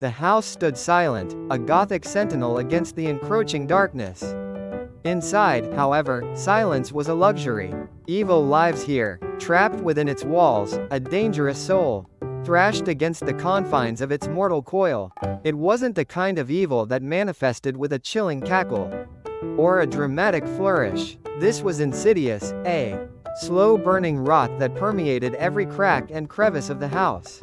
The house stood silent, a Gothic sentinel against the encroaching darkness. Inside, however, silence was a luxury. Evil lives here, trapped within its walls, a dangerous soul, thrashed against the confines of its mortal coil. It wasn't the kind of evil that manifested with a chilling cackle or a dramatic flourish. This was insidious, a slow-burning rot that permeated every crack and crevice of the house.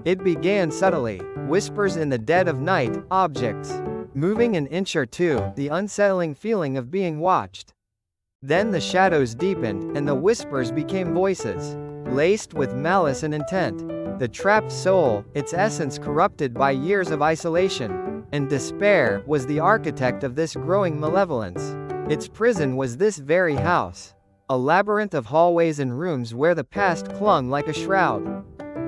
It began subtly, whispers in the dead of night, objects moving an inch or two, the unsettling feeling of being watched. Then the shadows deepened, and the whispers became voices, laced with malice and intent. The trapped soul, its essence corrupted by years of isolation and despair, was the architect of this growing malevolence. Its prison was this very house, a labyrinth of hallways and rooms where the past clung like a shroud.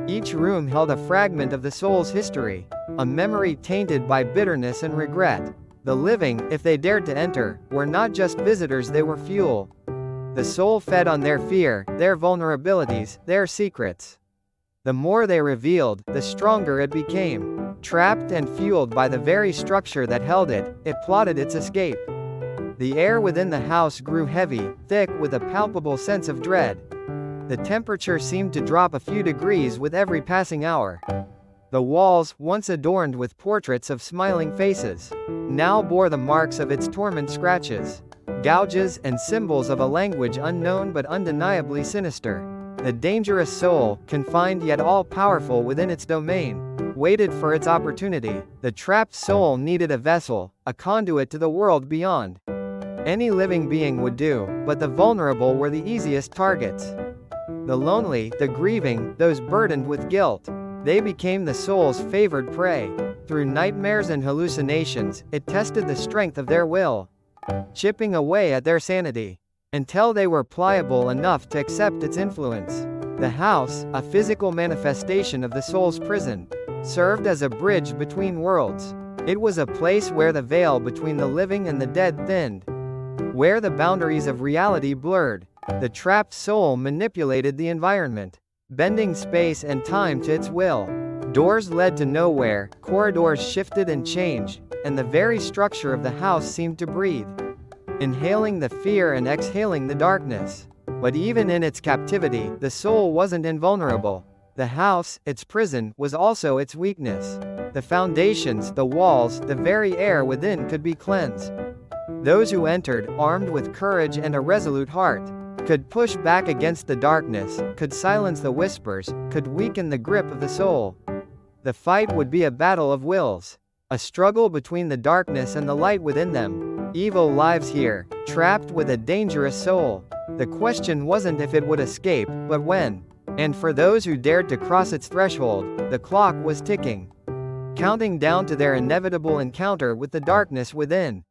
Each room held a fragment of the soul's history, a memory tainted by bitterness and regret. The living, if they dared to enter, were not just visitors, they were fuel. The soul fed on their fear, their vulnerabilities, their secrets. The more they revealed, the stronger it became. Trapped and fueled by the very structure that held it, it plotted its escape. The air within the house grew heavy, thick with a palpable sense of dread. The temperature seemed to drop a few degrees with every passing hour. The walls, once adorned with portraits of smiling faces, now bore the marks of its torment, scratches, gouges, and symbols of a language unknown but undeniably sinister. The dangerous soul, confined yet all-powerful within its domain, waited for its opportunity. The trapped soul needed a vessel, a conduit to the world beyond. Any living being would do, but the vulnerable were the easiest targets. The lonely, the grieving, those burdened with guilt. They became the soul's favored prey. Through nightmares and hallucinations, it tested the strength of their will, chipping away at their sanity, until they were pliable enough to accept its influence. The house, a physical manifestation of the soul's prison, served as a bridge between worlds. It was a place where the veil between the living and the dead thinned, where the boundaries of reality blurred. The trapped soul manipulated the environment, bending space and time to its will. Doors led to nowhere, corridors shifted and changed, and the very structure of the house seemed to breathe, inhaling the fear and exhaling the darkness. But even in its captivity, the soul wasn't invulnerable. The house, its prison, was also its weakness. The foundations, the walls, the very air within could be cleansed. Those who entered, armed with courage and a resolute heart, could push back against the darkness, could silence the whispers, could weaken the grip of the soul. The fight would be a battle of wills, a struggle between the darkness and the light within them. Evil lives here, trapped with a dangerous soul. The question wasn't if it would escape, but when. And for those who dared to cross its threshold, the clock was ticking, counting down to their inevitable encounter with the darkness within.